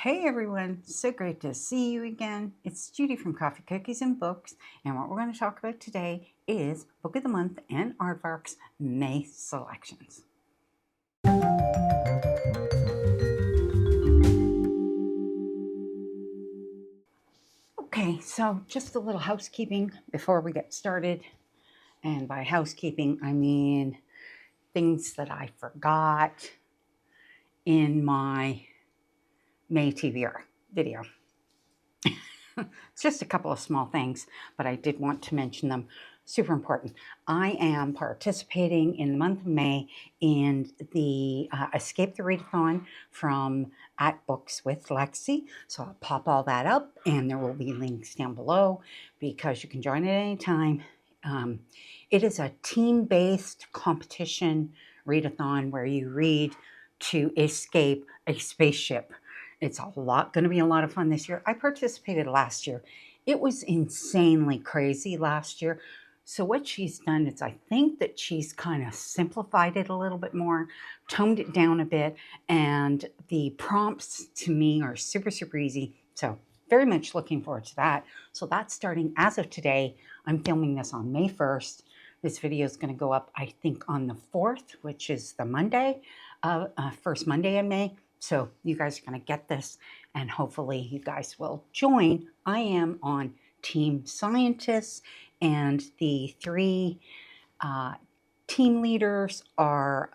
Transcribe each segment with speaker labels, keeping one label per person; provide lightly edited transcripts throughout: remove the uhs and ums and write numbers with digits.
Speaker 1: Hey everyone, so great to see you again. It's Judy from Coffee, Cookies, and Books, and what we're going to talk about today is Book of the Month and Aardvark's May selections. Okay, so just a little housekeeping before we get started. And by housekeeping, I mean things that I forgot in my May TBR video. It's just a couple of small things, but I did want to mention them. Super important. I am participating in the month of May in the Escape the Readathon from At Books with Lexi. So I'll pop all that up, and there will be links down below because you can join at any time. It is a team-based competition readathon where you read to escape a spaceship. It's going to be a lot of fun this year. I participated last year. It was insanely crazy last year. So what she's done is I think that she's kind of simplified it a little bit more, toned it down a bit, and the prompts to me are super, super easy. So very much looking forward to that. So that's starting as of today. I'm filming this on May 1st. This video is going to go up, I think, on the 4th, which is the Monday, first Monday in May. So you guys are going to get this, and hopefully you guys will join. I am on Team Scientists, and the three team leaders are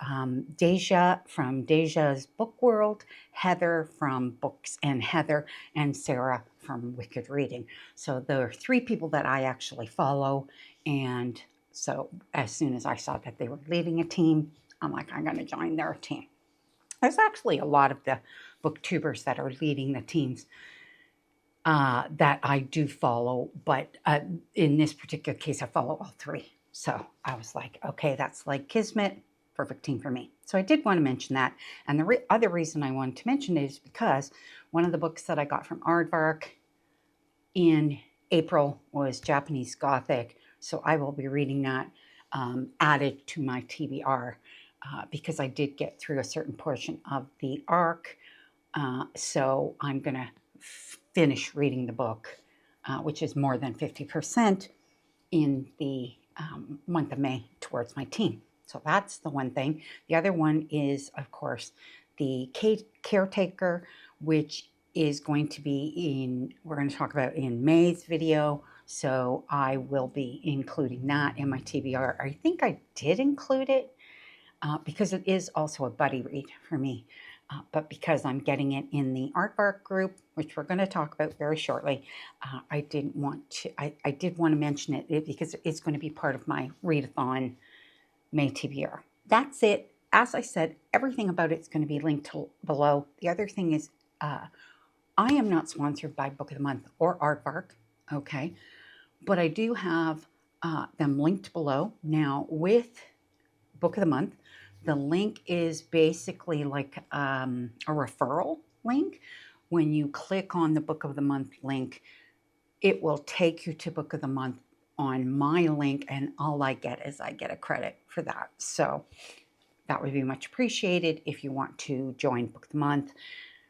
Speaker 1: Deja from Deja's Book World, Heather from Books and Heather, and Sarah from Wicked Reading. So there are three people that I actually follow, and so as soon as I saw that they were leading a team, I'm like, I'm going to join their team. There's actually a lot of the booktubers that are leading the teams that I do follow, but in this particular case, I follow all three. So I was like, okay, that's like Kismet, perfect team for me. So I did want to mention that. And the other reason I wanted to mention it is because one of the books that I got from Aardvark in April was Japanese Gothic. So I will be reading that added to my TBR. Because I did get through a certain portion of the arc. So I'm going to finish reading the book, which is more than 50% in the month of May towards my team. So that's the one thing. The other one is, of course, the Caretaker, which is going to be we're going to talk about in May's video. So I will be including that in my TBR. I think I did include it. Because it is also a buddy read for me, but because I'm getting it in the Aardvark group, which we're going to talk about very shortly, I did want to mention it because it's going to be part of my readathon May TBR. That's it. As I said, everything about it's going to be linked below. The other thing is, I am not sponsored by Book of the Month or Aardvark, okay, but I do have them linked below. Now with Book of the Month, the link is basically like a referral link. When you click on the Book of the Month link, it will take you to Book of the Month on my link, and all I get is I get a credit for that. So that would be much appreciated if you want to join Book of the Month,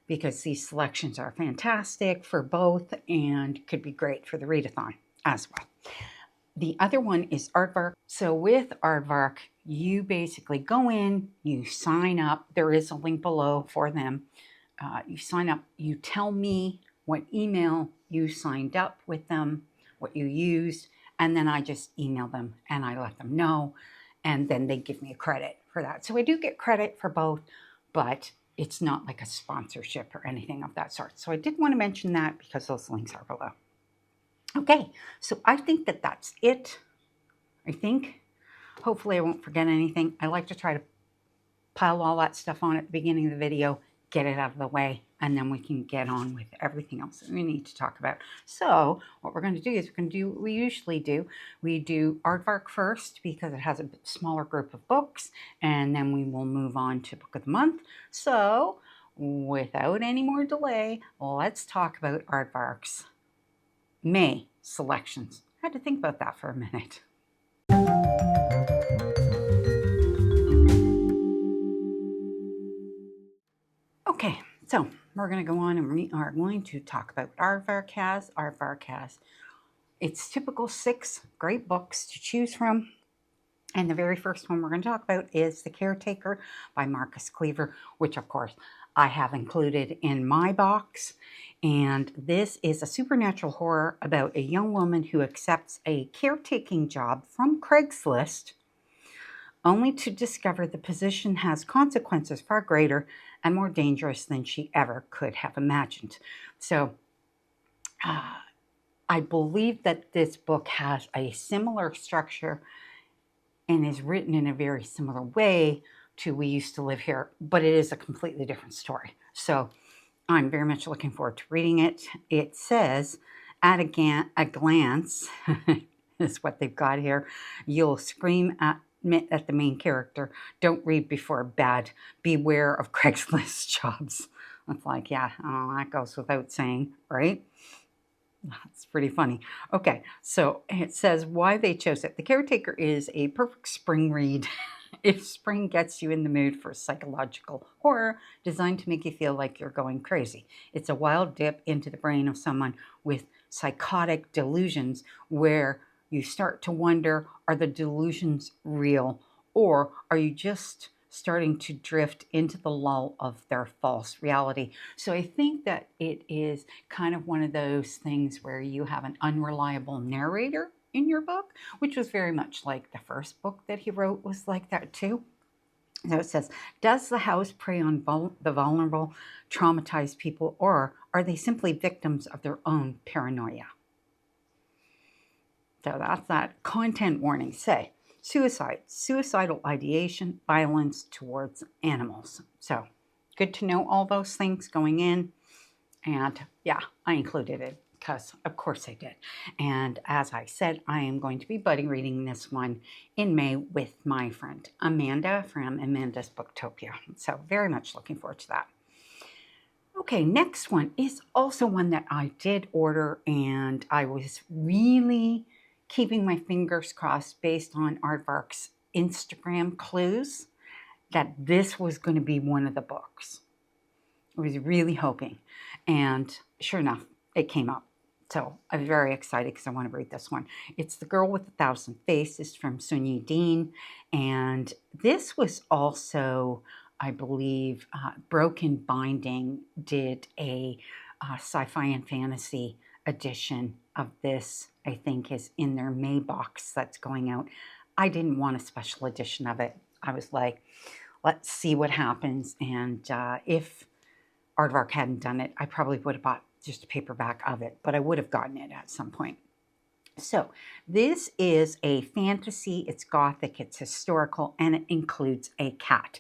Speaker 1: because these selections are fantastic for both and could be great for the readathon as well. The other one is Aardvark. So with Aardvark, you basically go in, you sign up. There is a link below for them. You sign up, you tell me what email you signed up with them, what you used, and then I just email them and I let them know, and then they give me a credit for that. So I do get credit for both, but it's not like a sponsorship or anything of that sort. So I did want to mention that because those links are below. Okay, so I think that that's it. Hopefully I won't forget anything. I like to try to pile all that stuff on at the beginning of the video, get it out of the way, and then we can get on with everything else that we need to talk about. So what we're going to do is we usually do Aardvark first because it has a smaller group of books, and then we will move on to Book of the Month. So without any more delay, let's talk about Aardvark's May selections. I had to think about that for a minute. Okay, so we're going to go on and we are going to talk about Aardvark has. Aardvark has its typical 6 great books to choose from. And the very first one we're going to talk about is The Caretaker by Marcus Kliewer, which of course I have included in my box. And this is a supernatural horror about a young woman who accepts a caretaking job from Craigslist, only to discover the position has consequences far greater and more dangerous than she ever could have imagined. So I believe that this book has a similar structure and is written in a very similar way to We Used to Live Here, but it is a completely different story. So I'm very much looking forward to reading it. It says, at a glance, is what they've got here, you'll scream at the main character. Don't read before bed. Beware of Craigslist jobs. It's like, yeah, that goes without saying, right? That's pretty funny. Okay, so it says why they chose it. The Caretaker is a perfect spring read. If spring gets you in the mood for psychological horror designed to make you feel like you're going crazy. It's a wild dip into the brain of someone with psychotic delusions where you start to wonder, are the delusions real, or are you just starting to drift into the lull of their false reality? So I think that it is kind of one of those things where you have an unreliable narrator in your book, which was very much like the first book that he wrote was like that too. So it says, does the house prey on the vulnerable, traumatized people, or are they simply victims of their own paranoia? So that's that content warning. Say, suicide, suicidal ideation, violence towards animals. So good to know all those things going in. And yeah, I included it because of course I did. And as I said, I am going to be buddy reading this one in May with my friend Amanda from Amanda's Booktopia. So very much looking forward to that. Okay, next one is also one that I did order, and I was really keeping my fingers crossed based on Aardvark's Instagram clues that this was going to be one of the books. I was really hoping, and sure enough, it came up. So I'm very excited because I want to read this one. It's The Girl with a Thousand Faces from Sunyi Dean, and this was also, I believe, Broken Binding did a sci-fi and fantasy edition of this. I think is in their May box that's going out. I didn't want a special edition of it. I was like, let's see what happens. And if Aardvark hadn't done it, I probably would have bought just a paperback of it, but I would have gotten it at some point. So this is a fantasy. It's gothic, it's historical, and it includes a cat.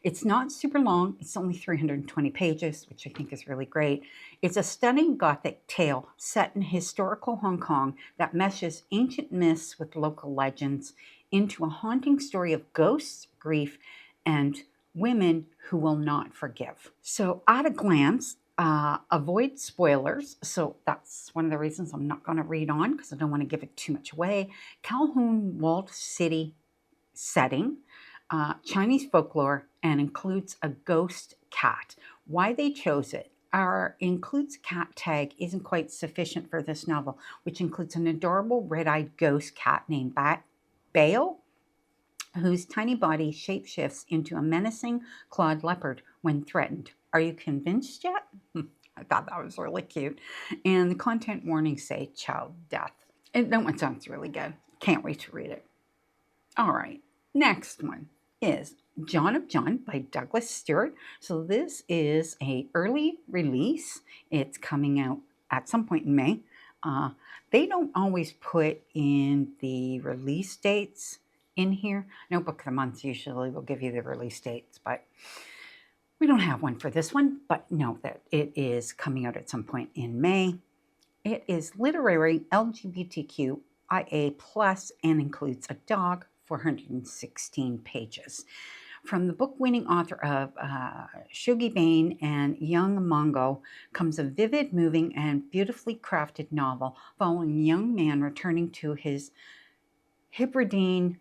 Speaker 1: It's not super long. It's only 320 pages, which I think is really great. It's a stunning gothic tale set in historical Hong Kong that meshes ancient myths with local legends into a haunting story of ghosts, grief, and women who will not forgive. So at a glance, avoid spoilers. So that's one of the reasons I'm not going to read on because I don't want to give it too much away. Calhoun walled city setting. Chinese folklore, and includes a ghost cat. Why they chose it, our includes cat tag isn't quite sufficient for this novel, which includes an adorable red-eyed ghost cat named Bale, whose tiny body shapeshifts into a menacing clawed leopard when threatened. Are you convinced yet? I thought that was really cute. And the content warnings say child death. And that one sounds really good. Can't wait to read it. All right, next one is John of John by Douglas Stuart. So this is a early release. It's coming out at some point in May. They don't always put in the release dates in here. No Book of the Month usually will give you the release dates, but we don't have one for this one, but know that it is coming out at some point in May. It is literary LGBTQIA+, and includes a dog, 416 pages. From the book-winning author of Shugi Bane and Young Mongo comes a vivid, moving, and beautifully crafted novel following a young man returning to his Hebridean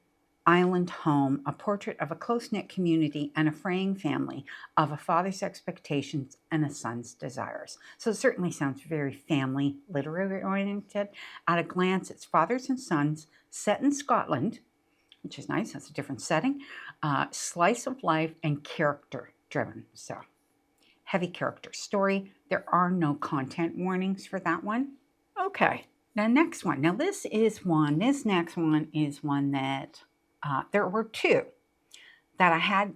Speaker 1: island home, a portrait of a close-knit community and a fraying family, of a father's expectations and a son's desires. So it certainly sounds very family literary oriented. At a glance, it's fathers and sons set in Scotland, which is nice. That's a different setting. Slice of life and character driven. So heavy character story. There are no content warnings for that one. Okay, the next one. Now this next one is one that there were two that I had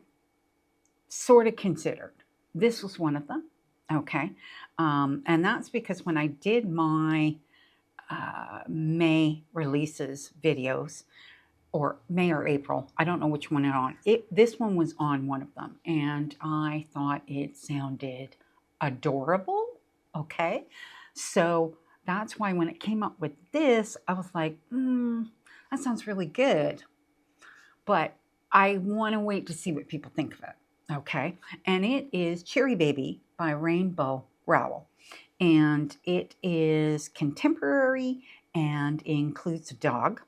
Speaker 1: sort of considered. This was one of them, okay? And that's because when I did my May releases videos, or May or April, I don't know which one this one was on one of them, and I thought it sounded adorable, okay? So that's why when it came up with this, I was like, that sounds really good. But I want to wait to see what people think of it, okay? And it is Cherry Baby by Rainbow Rowell. And it is contemporary and includes a dog.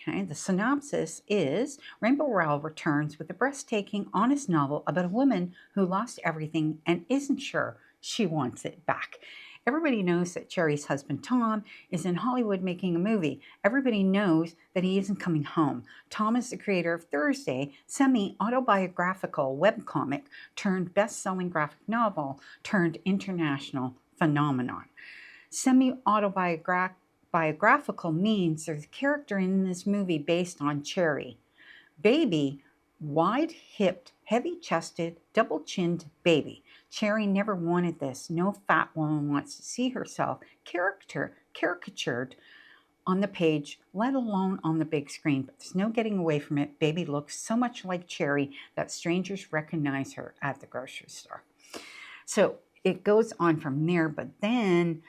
Speaker 1: Okay, the synopsis is Rainbow Rowell returns with a breathtaking, honest novel about a woman who lost everything and isn't sure she wants it back. Everybody knows that Cherry's husband, Tom, is in Hollywood making a movie. Everybody knows that he isn't coming home. Tom is the creator of Thursday, semi-autobiographical webcomic turned best-selling graphic novel turned international phenomenon. Semi-autobiographical means there's a character in this movie based on Cherry. Baby, wide-hipped, heavy-chested, double-chinned baby. Cherry never wanted this. No fat woman wants to see herself caricatured on the page, let alone on the big screen. But there's no getting away from it. Baby looks so much like Cherry that strangers recognize her at the grocery store. So it goes on from there, but then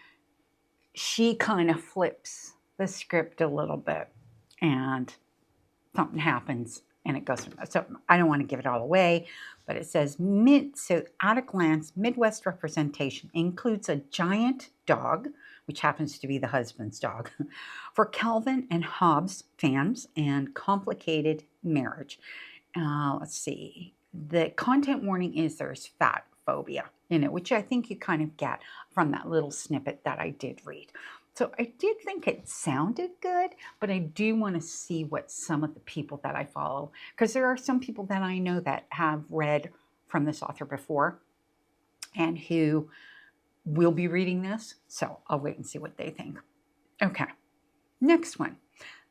Speaker 1: she kind of flips the script a little bit and something happens and it goes from there. So I don't want to give it all away, but it says, so at a glance, Midwest representation includes a giant dog, which happens to be the husband's dog, for Calvin and Hobbes fans and complicated marriage. Let's see. The content warning is there's fat phobia in it, which I think you kind of get from that little snippet that I did read. So I did think it sounded good, but I do want to see what some of the people that I follow, because there are some people that I know that have read from this author before and who will be reading this. So I'll wait and see what they think. Okay, next one.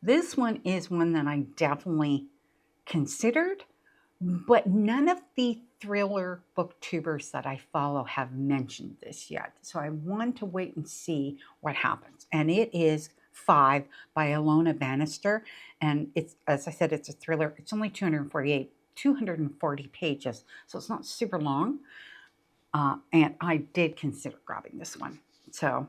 Speaker 1: This one is one that I definitely considered, but none of the thriller booktubers that I follow have mentioned this yet. So I want to wait and see what happens. And it is 5 by Ilona Bannister. And it's, as I said, it's a thriller. It's only 240 pages. So it's not super long. And I did consider grabbing this one. So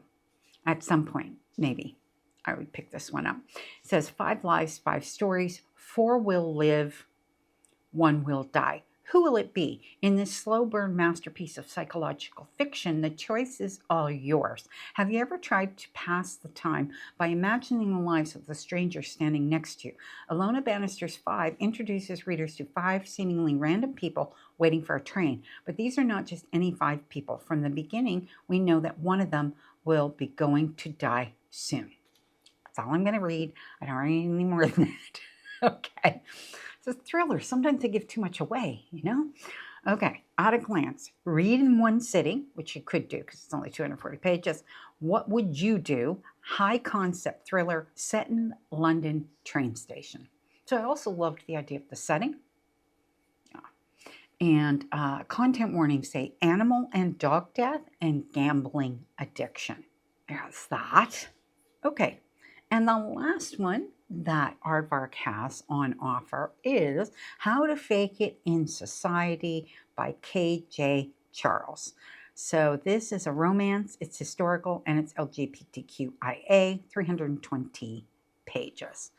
Speaker 1: at some point, maybe I would pick this one up. It says 5 lives, 5 stories, 4 will live, 1 will die. Who will it be? In this slow burn masterpiece of psychological fiction, the choice is all yours. Have you ever tried to pass the time by imagining the lives of the strangers standing next to you? Ilona Bannister's 5 introduces readers to 5 seemingly random people waiting for a train. But these are not just any 5 people. From the beginning, we know that one of them will be going to die soon. That's all I'm going to read. I don't read any more than that. Okay. It's a thriller. Sometimes they give too much away, you know? Okay, at a glance, read in one sitting, which you could do because it's only 240 pages. What would you do? High concept thriller set in London train station. So I also loved the idea of the setting. And content warnings say animal and dog death and gambling addiction. There's that. Okay, and the last one that Aardvark has on offer is How to Fake It in Society by K.J. Charles. So this is a romance, it's historical, and it's LGBTQIA, 320 pages.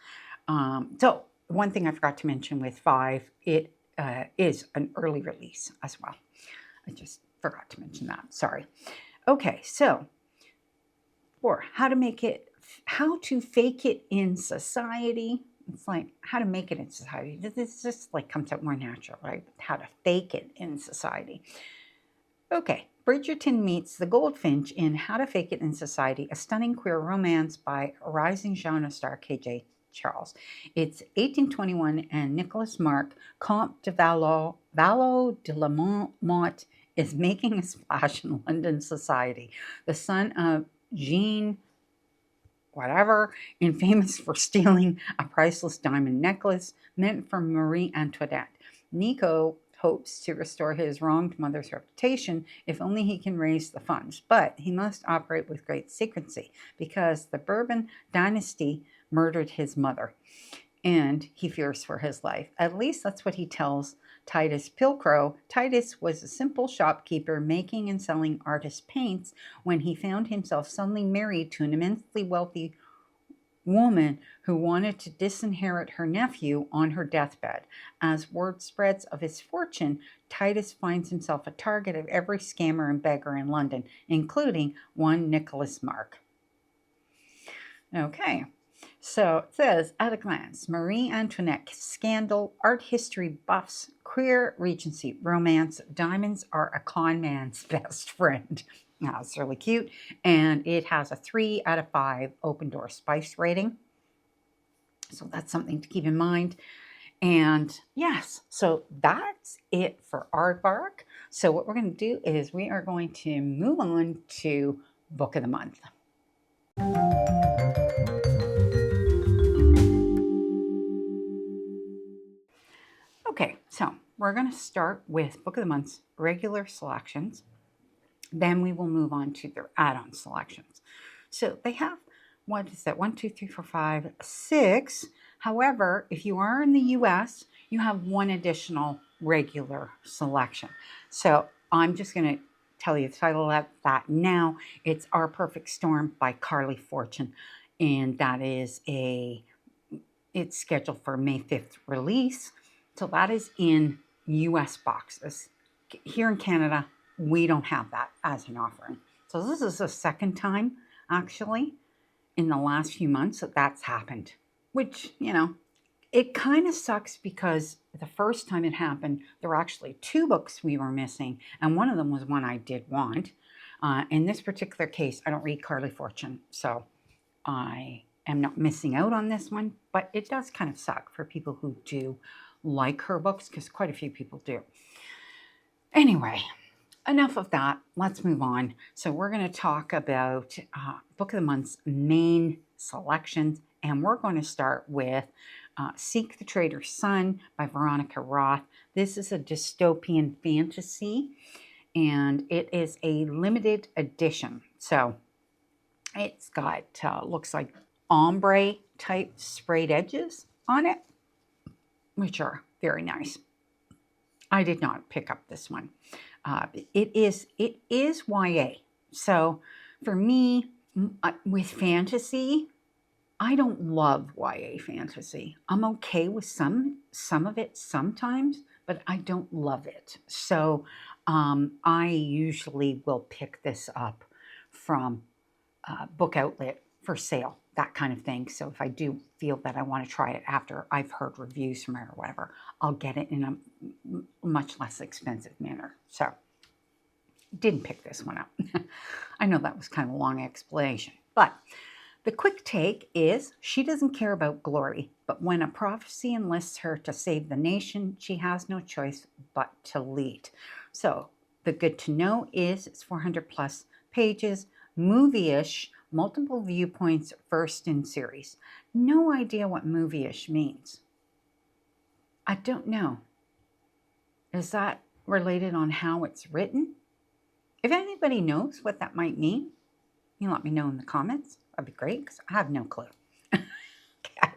Speaker 1: So one thing I forgot to mention with 5, it is an early release as well. I just forgot to mention that, sorry. Okay, so for How to Fake It in Society, It's like how to make it in society. This just like comes out more natural, right? How to fake it in society. Okay, Bridgerton meets the Goldfinch in How to Fake It in Society, a stunning queer romance by rising genre star KJ Charles. It's 1821, and Nicholas Mark, Comte de Valo de la Motte, is making a splash in London society. The son of Jean whatever, and famous for stealing a priceless diamond necklace meant for Marie Antoinette. Nico hopes to restore his wronged mother's reputation if only he can raise the funds, but he must operate with great secrecy because the Bourbon dynasty murdered his mother, and he fears for his life. At least that's what he tells Titus Pilcrow. Titus was a simple shopkeeper making and selling artist paints when he found himself suddenly married to an immensely wealthy woman who wanted to disinherit her nephew on her deathbed. As word spreads of his fortune, Titus finds himself a target of every scammer and beggar in London, including one Nicholas Mark. Okay. So it says, at a glance, Marie Antoinette scandal, art history buffs, queer Regency romance, diamonds are a con man's best friend. That's really cute. And it has a 3 out of 5 Open Door Spice rating. So that's something to keep in mind. And yes, so that's it for Aardvark. So what we're going to do is we are going to move on to Book of the Month. Okay, so we're going to start with Book of the Month's regular selections. Then we will move on to their add-on selections. So they have, what is that, 1, 2, 3, 4, 5, 6. However, if you are in the US, you have one additional regular selection. So I'm just going to tell you the title of that now. It's Our Perfect Storm by Carly Fortune. And that is it's scheduled for May 5th release. So that is in US boxes. Here in Canada, we don't have that as an offering. So this is the second time, actually, in the last few months that that's happened. Which, you know, it kind of sucks because the first time it happened, there were actually 2 books we were missing. And one of them was one I did want. In this particular case, I don't read Carly Fortune. So I am not missing out on this one. But it does kind of suck for people who do like her books, because quite a few people do. Anyway, enough of that. Let's move on. So we're going to talk about Book of the Month's main selections, and we're going to start with Seek the Traitor's Son by Veronica Roth. This is a dystopian fantasy, and it is a limited edition. So it's got, looks like ombre type sprayed edges on it, which are very nice. I did not pick up this one. It is YA. So for me, with fantasy, I don't love YA fantasy. I'm okay with some of it sometimes, but I don't love it. So I usually will pick this up from Book Outlet for sale, that kind of thing. So if I do feel that I want to try it after I've heard reviews from it or whatever, I'll get it in a much less expensive manner. So didn't pick this one up. I know that was kind of a long explanation, but the quick take is she doesn't care about glory, but when a prophecy enlists her to save the nation, she has no choice but to lead. So the good to know is it's 400 plus pages, movie-ish, multiple viewpoints, first in series. No idea what movie-ish means. I don't know. Is that related on how it's written? If anybody knows what that might mean, you let me know in the comments. That'd be great, because I have no clue. Okay.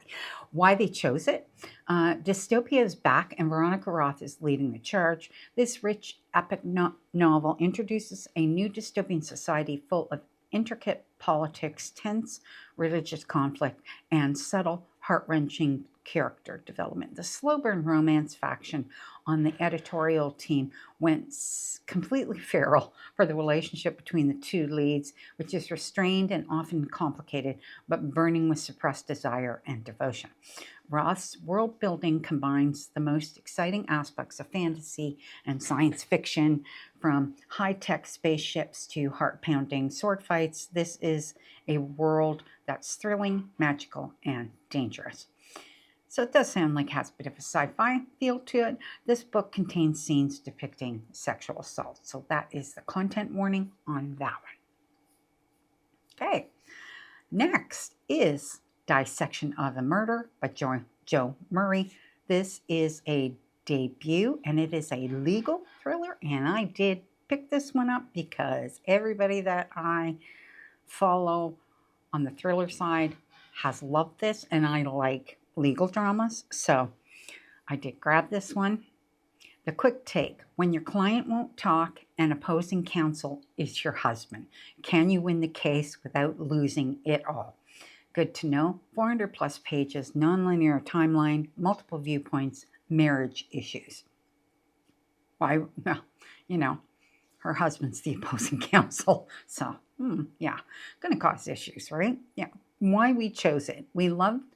Speaker 1: Why they chose it? Dystopia is back, and Veronica Roth is leading the charge. This rich, epic novel introduces a new dystopian society full of intricate politics, tense religious conflict, and subtle, heart-wrenching character development. The slow burn romance faction on the editorial team went completely feral for the relationship between the 2 leads, which is restrained and often complicated, but burning with suppressed desire and devotion. Roth's world building combines the most exciting aspects of fantasy and science fiction, from high-tech spaceships to heart-pounding sword fights. This is a world that's thrilling, magical, and dangerous. So it does sound like it has a bit of a sci-fi feel to it. This book contains scenes depicting sexual assault. So that is the content warning on that one. Okay, next is Dissection of the Murder by Joe Murray. This is a debut and it is a legal thriller, and I did pick this one up because everybody that I follow on the thriller side has loved this, and I like legal dramas, so I did grab this one. The quick take: when your client won't talk and opposing counsel is your husband, can you win the case without losing it all? Good to know. 400 plus pages, nonlinear timeline, multiple viewpoints, marriage issues. Why? Well, you know, her husband's the opposing counsel, so yeah, going to cause issues, right? Yeah. Why we chose it: we loved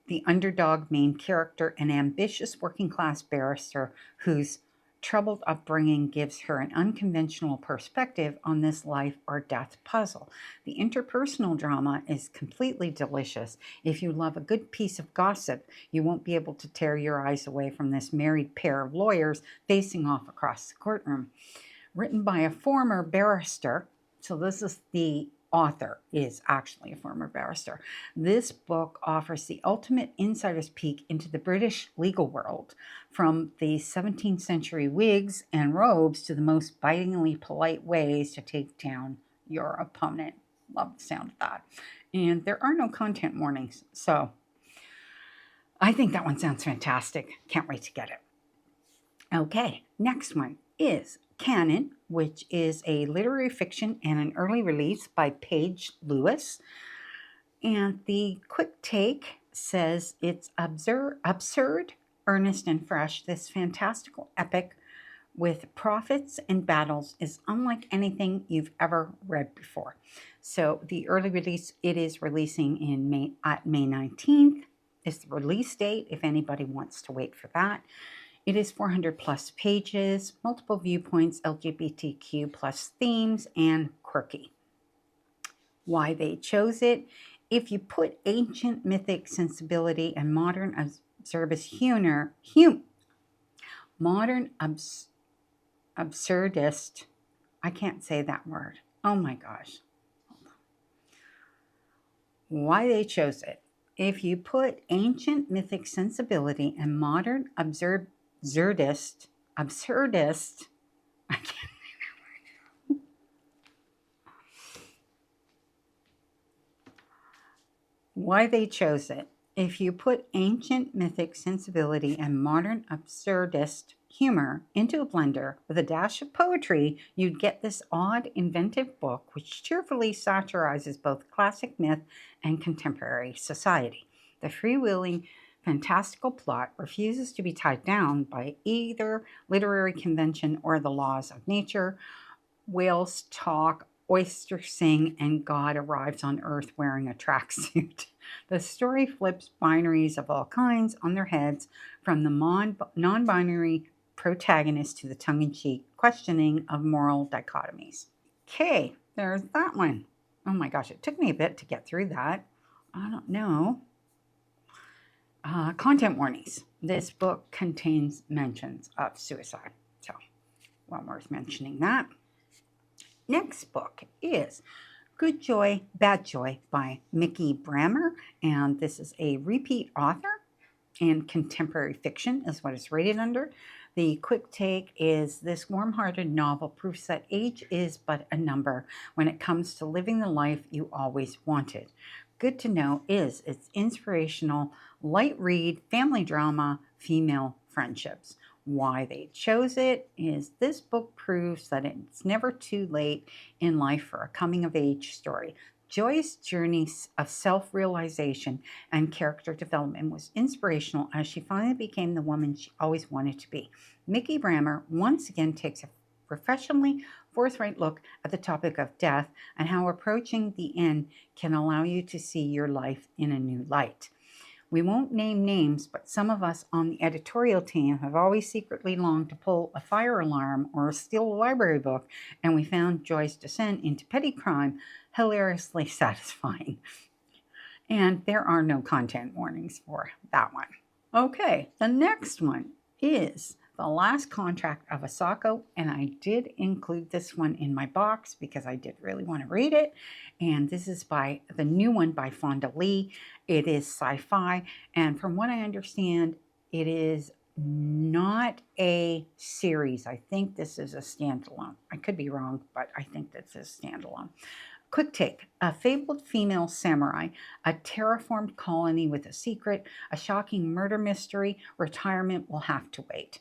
Speaker 1: the underdog main character, an ambitious working class barrister whose troubled upbringing gives her an unconventional perspective on this life or death puzzle. The interpersonal drama is completely delicious. If you love a good piece of gossip, you won't be able to tear your eyes away from this married pair of lawyers facing off across the courtroom. Written by a former barrister, so this is the author is actually a former barrister. This book offers the ultimate insider's peek into the British legal world, from the 17th century wigs and robes to the most bitingly polite ways to take down your opponent. Love the sound of that. And there are no content warnings, so I think that one sounds fantastic. Can't wait to get it. Okay, next one is Canon, which is a literary fiction and an early release by Paige Lewis. And the quick take says it's absurd, earnest, and fresh. This fantastical epic with profits and battles is unlike anything you've ever read before. So the early release, it is releasing in May 19th. Is the release date if anybody wants to wait for that. It is 400 plus pages, multiple viewpoints, LGBTQ plus themes, and quirky. Why they chose it: if you put ancient mythic sensibility and modern absurdist, I can't say that word. Oh my gosh. Why they chose it: if you put ancient mythic sensibility and modern absurdist, I can't say that word. Why they chose it: if you put ancient mythic sensibility and modern absurdist humor into a blender with a dash of poetry, you'd get this odd, inventive book which cheerfully satirizes both classic myth and contemporary society. The freewheeling, fantastical plot refuses to be tied down by either literary convention or the laws of nature. Whales talk, oysters sing, and God arrives on Earth wearing a tracksuit. The story flips binaries of all kinds on their heads, from the non-binary protagonist to the tongue-in-cheek questioning of moral dichotomies. Okay, there's that one. Oh my gosh, it took me a bit to get through that. I don't know. Content warnings. This book contains mentions of suicide, so well worth mentioning that. Next book is Good Joy, Bad Joy by Mikki Brammer, and this is a repeat author, and contemporary fiction is what it's rated under. The quick take is: this warm-hearted novel proves that age is but a number when it comes to living the life you always wanted. Good to know is it's inspirational, light read, family drama, female friendships. Why they chose it is this book proves that it's never too late in life for a coming-of-age story. Joy's journey of self-realization and character development was inspirational as she finally became the woman she always wanted to be. Mikki Brammer once again takes a professionally forthright look at the topic of death and how approaching the end can allow you to see your life in a new light. We won't name names, but some of us on the editorial team have always secretly longed to pull a fire alarm or steal a library book, and we found Joy's descent into petty crime hilariously satisfying. And there are no content warnings for that one. Okay, the next one is The Last Contract of Isako, and I did include this one in my box because I did really want to read it. And this is by the new one by Fonda Lee. It is sci-fi, and from what I understand, it is not a series. I think this is a standalone. I could be wrong, but I think this is standalone. Quick take. A fabled female samurai, a terraformed colony with a secret, a shocking murder mystery, retirement will have to wait.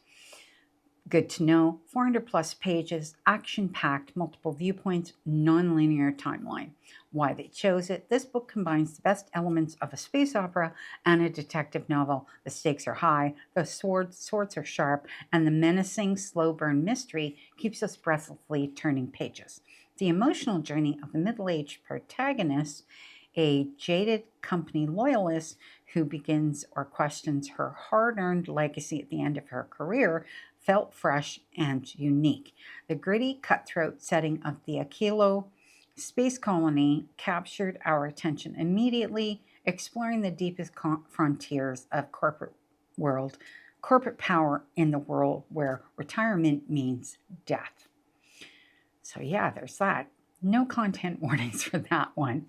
Speaker 1: Good to know, 400 plus pages, action-packed, multiple viewpoints, non-linear timeline. Why they chose it: this book combines the best elements of a space opera and a detective novel. The stakes are high, the swords are sharp, and the menacing, slow-burn mystery keeps us breathlessly turning pages. The emotional journey of the middle-aged protagonist, a jaded company loyalist who begins or questions her hard-earned legacy at the end of her career, felt fresh and unique. The gritty, cutthroat setting of the Akilo space colony captured our attention immediately, exploring the deepest frontiers of corporate power in the world where retirement means death. So yeah, there's that. No content warnings for that one.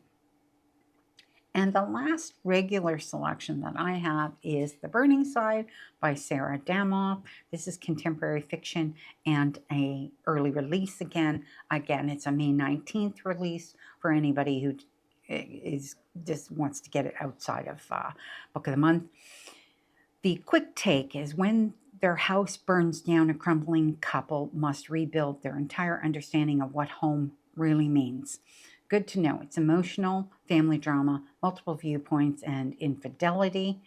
Speaker 1: And the last regular selection that I have is The Burning Side by Sarah Damoff. This is contemporary fiction and an early release again. Again, it's a May 19th release for anybody who just wants to get it outside of Book of the Month. The quick take is: when their house burns down, a crumbling couple must rebuild their entire understanding of what home really means. Good to know. It's emotional, family drama, multiple viewpoints, and infidelity.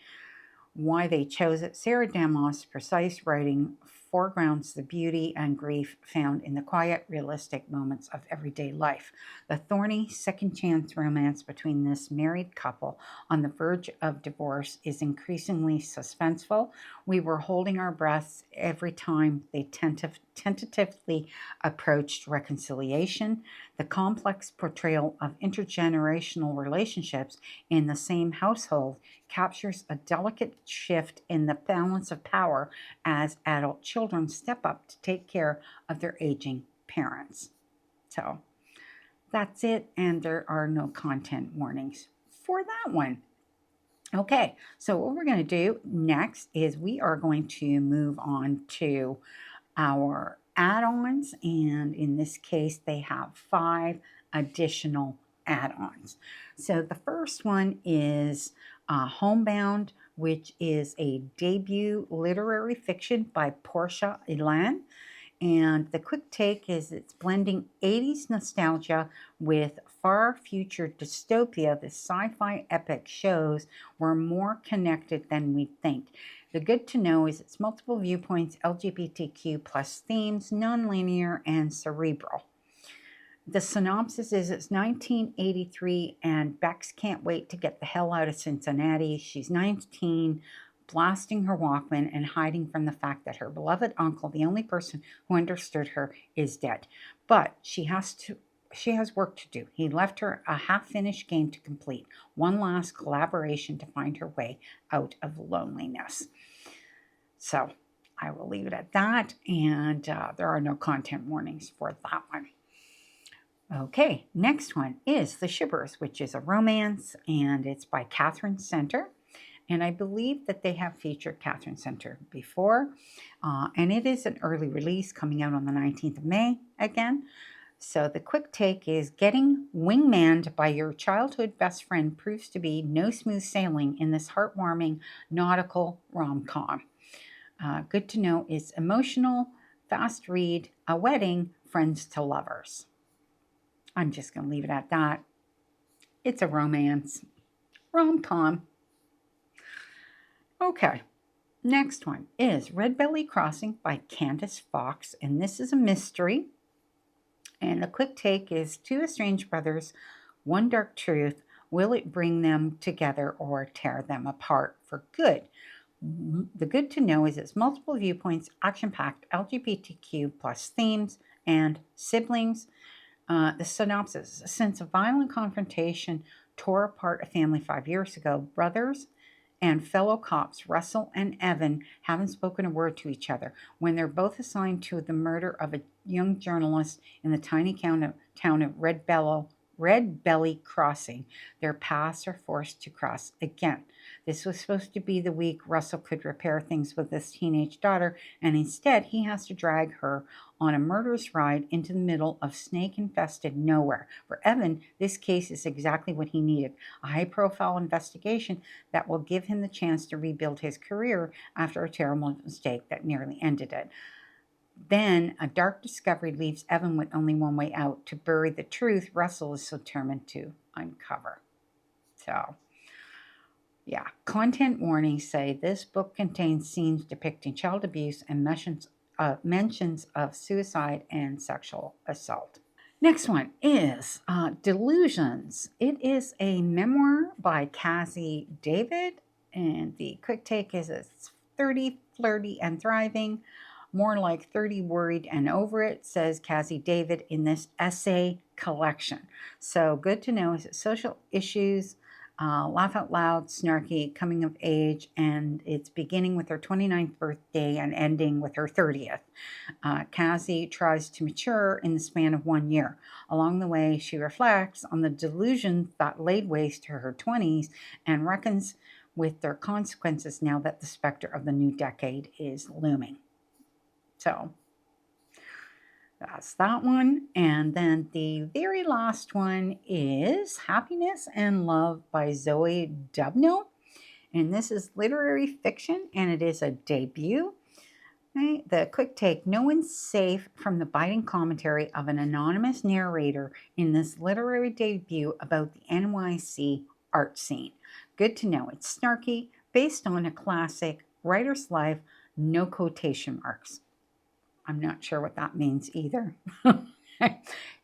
Speaker 1: Why they chose it: Sarah Damoff's precise writing foregrounds the beauty and grief found in the quiet, realistic moments of everyday life. The thorny second-chance romance between this married couple on the verge of divorce is increasingly suspenseful. We were holding our breaths every time they tentatively approached reconciliation. The complex portrayal of intergenerational relationships in the same household captures a delicate shift in the balance of power as adult children step up to take care of their aging parents. So that's it, and there are no content warnings for that one. Okay, so what we're going to do next is we are going to move on to our add-ons, and in this case they have 5 additional add-ons. So the first one is Homebound, which is a debut literary fiction by Portia, Elan. And the quick take is it's blending 80s nostalgia with far future dystopia. The sci-fi epic shows we're more connected than we think. The good to know is it's multiple viewpoints, LGBTQ plus themes, non-linear, and cerebral. The synopsis is it's 1983 and Bex can't wait to get the hell out of Cincinnati. She's 19, blasting her Walkman and hiding from the fact that her beloved uncle, the only person who understood her, is dead. But she has work to do. He left her a half-finished game to complete. One last collaboration to find her way out of loneliness. So I will leave it at that, and there are no content warnings for that one. Okay, next one is The Shippers, which is a romance, and it's by Katherine Center. And I believe that they have featured Katherine Center before. And it is an early release coming out on the 19th of May again. So the quick take is: getting wingmanned by your childhood best friend proves to be no smooth sailing in this heartwarming nautical rom-com. Good to know is emotional, fast read, a wedding, friends to lovers. I'm just going to leave it at that. It's a romance rom-com. Okay, next one is Red Belly Crossing by Candice Fox, and this is a mystery. And the quick take is: two estranged brothers, one dark truth, Will it bring them together or tear them apart for good? The good to know is it's multiple viewpoints, action-packed, LGBTQ plus themes, and siblings. The synopsis: since a violent confrontation tore apart a family 5 years ago, brothers and fellow cops Russell and Evan haven't spoken a word to each other. When they're both assigned to the murder of a young journalist in the tiny town of Red Belly Crossing, their paths are forced to cross again. This was supposed to be the week Russell could repair things with his teenage daughter, and instead he has to drag her on a murderous ride into the middle of snake-infested nowhere. For Evan, this case is exactly what he needed: a high-profile investigation that will give him the chance to rebuild his career after a terrible mistake that nearly ended it. Then a dark discovery leaves Evan with only one way out: to bury the truth Russell is so determined to uncover. So, yeah, content warnings say this book contains scenes depicting child abuse and mentions of suicide and sexual assault. Next one is Delusions. It is a memoir by Cassie David, and the quick take is it's 30, flirty, and thriving. More like 30 worried and over it, says Cassie David in this essay collection. So good to know is it social issues, laugh out loud, snarky, coming of age, and it's beginning with her 29th birthday and ending with her 30th. Cassie tries to mature in the span of 1 year. Along the way, she reflects on the delusions that laid waste to her 20s and reckons with their consequences now that the specter of the new decade is looming. So that's that one. And then the very last one is Happiness and Love by Zoe Dubno. And this is literary fiction, and it is a debut. Okay? The quick take: no one's safe from the biting commentary of an anonymous narrator in this literary debut about the NYC art scene. Good to know it's snarky, based on a classic, writer's life, no quotation marks. I'm not sure what that means either.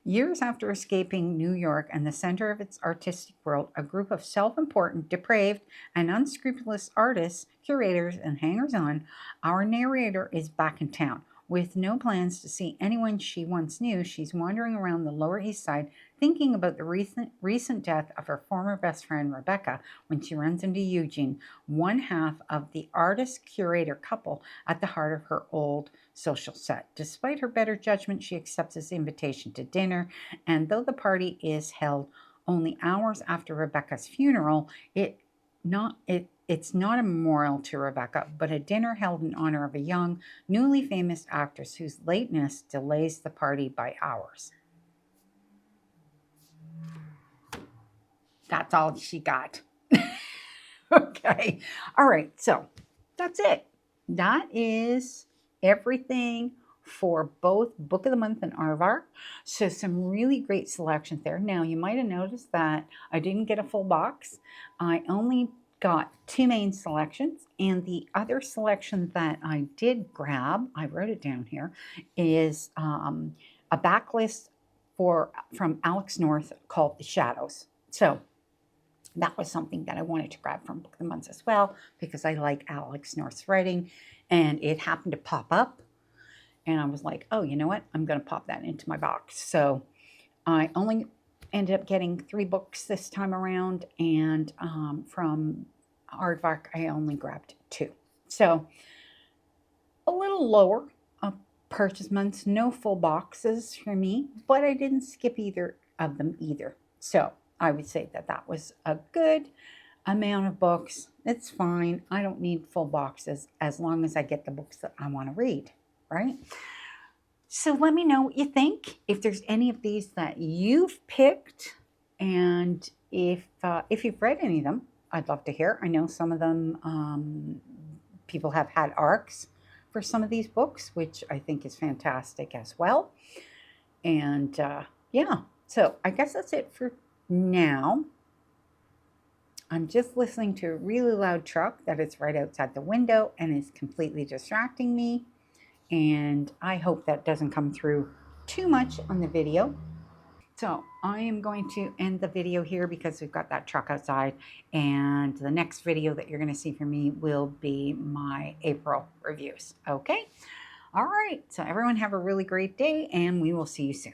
Speaker 1: Years after escaping New York and the center of its artistic world, a group of self-important, depraved, and unscrupulous artists, curators, and hangers-on, our narrator is back in town. With no plans to see anyone she once knew, she's wandering around the Lower East Side thinking about the recent death of her former best friend, Rebecca, when she runs into Eugene, one half of the artist-curator couple at the heart of her old social set. Despite her better judgment, she accepts his invitation to dinner, and though the party is held only hours after Rebecca's funeral, it's not a memorial to Rebecca, but a dinner held in honor of a young, newly famous actress whose lateness delays the party by hours. That's all she got. Okay. All right. So that's it. That is everything for both Book of the Month and Aardvark. So some really great selections there. Now, you might have noticed that I didn't get a full box. I only got 2 main selections, and the other selection that I did grab, I wrote it down here, is a backlist from Alex North called The Shadows. So that was something that I wanted to grab from Book of the Month as well, because I like Alex North's writing, and it happened to pop up, and I was like, oh, you know what? I'm going to pop that into my box. So I only ended up getting 3 books this time around, and from Aardvark, I only grabbed 2. So a little lower purchase months, no full boxes for me, but I didn't skip either of them either. So I would say that that was a good amount of books. It's fine. I don't need full boxes as long as I get the books that I want to read, right? So let me know what you think, if there's any of these that you've picked, and if you've read any of them, I'd love to hear. I know some of them, people have had arcs for some of these books, which I think is fantastic as well. And yeah, so I guess that's it for now. I'm just listening to a really loud truck that is right outside the window and is completely distracting me. And I hope that doesn't come through too much on the video. So I am going to end the video here because we've got that truck outside, and the next video that you're going to see from me will be my April reviews. Okay? All right. So everyone have a really great day, and we will see you soon.